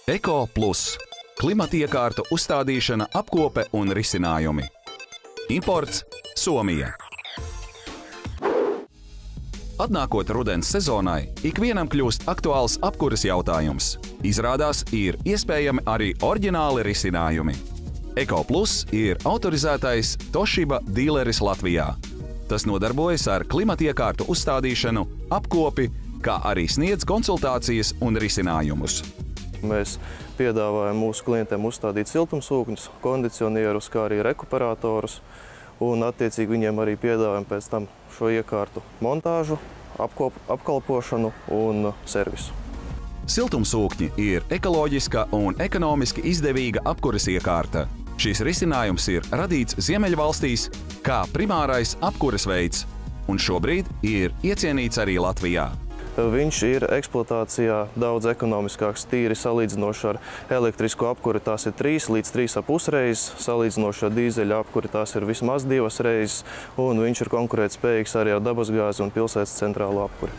Eko Plus – klimatiekārtu uzstādīšana, apkope un risinājumi. Imports Somija. Atnākot rudens sezonai, ikvienam kļūst aktuāls apkuras jautājums. Izrādās, ir iespējami arī oriģināli risinājumi. Eko Plus ir autorizētais Toshiba dīleris Latvijā. Tas nodarbojas ar klimatiekārtu uzstādīšanu, apkopi, kā arī sniedz konsultācijas un risinājumus. Mēs piedāvājam mūsu klientiem uzstādīt siltumsūkņus, kondicionierus, kā arī rekuperatorus, un attiecīgi viņiem arī piedāvājam pēc tam šo iekārtu montāžu, apkalpošanu un servisu. Siltumsūkņi ir ekoloģiska un ekonomiski izdevīga apkuras iekārta. Šis risinājums ir radīts Ziemeļvalstīs kā primārais apkuras veids, un šobrīd ir iecienīts arī Latvijā. Viņš ir eksploatācijā daudz ekonomiskāks, tīri salīdzinoši ar elektrisko apkuri tās ir 3 līdz 3,5 reizes, salīdzinoši ar dīzeļa apkuri tās ir vismaz 2 reizes, un viņš ir konkurētspējīgs arī ar dabasgāzi un pilsētas centrālo apkuri.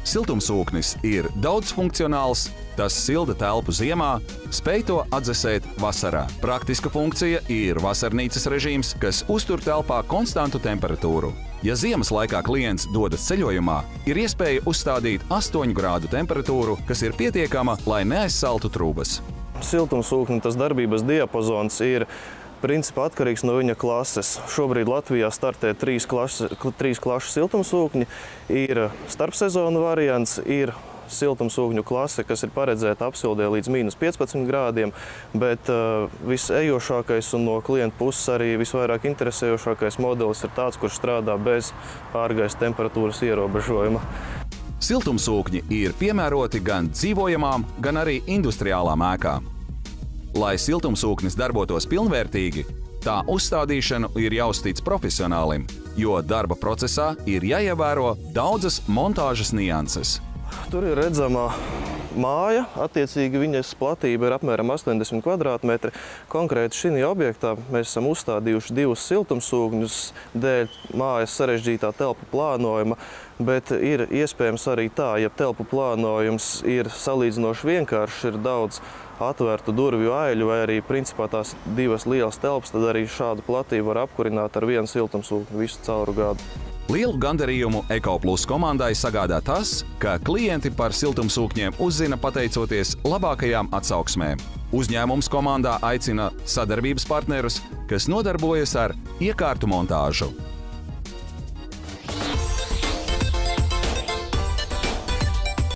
Siltumsūknis ir daudzfunkcionāls, tas silda telpu ziemā, spēj to atdzesēt vasarā. Praktiska funkcija ir vasarnīcas režīms, kas uztur telpā konstantu temperatūru. Ja ziemas laikā klients dodas ceļojumā, ir iespēja uzstādīt 8 grādu temperatūru, kas ir pietiekama, lai neaizsaltu trūbas. Siltumsūkņa tas darbības diapazons ir principā atkarīgs no viņa klases. Šobrīd Latvijā startē 3 klašu siltumsūkņi, ir starpsezonu variants, ir siltumsūkņu klase, kas ir paredzēta apsildē līdz -15 grādiem, bet visejošākais un no klienta puses arī visvairāk interesējošākais modelis ir tāds, kurš strādā bez ārgaisa temperatūras ierobežojuma. Siltumsūkņi ir piemēroti gan dzīvojamām, gan arī industriālām ēkām. Lai siltumsūknis darbotos pilnvērtīgi, tā uzstādīšanu ir jāuztic profesionālim, jo darba procesā ir jāievēro daudzas montāžas nianses. Tur ir redzama māja, attiecīgi viņas platība ir apmēram 80 kvadrātmetri. Konkrēti šī objektā mēs esam uzstādījuši 2 siltumsūkņus dēļ mājas sarežģītā telpu plānojuma, bet ir iespējams arī tā, ja telpu plānojums ir salīdzinoši vienkāršs, ir daudz atvērtu durvju aiļu vai arī principā tās 2 lielas telpas, tad arī šādu platību var apkurināt ar 1 siltumsūkņu visu cauru gadu. Lielu gandarījumu Eko Plus komandai sagādā tas, ka klienti par siltumsūkņiem uzzina pateicoties labākajām atsauksmēm. Uzņēmums komandā aicina sadarbības partnerus, kas nodarbojas ar iekārtu montāžu.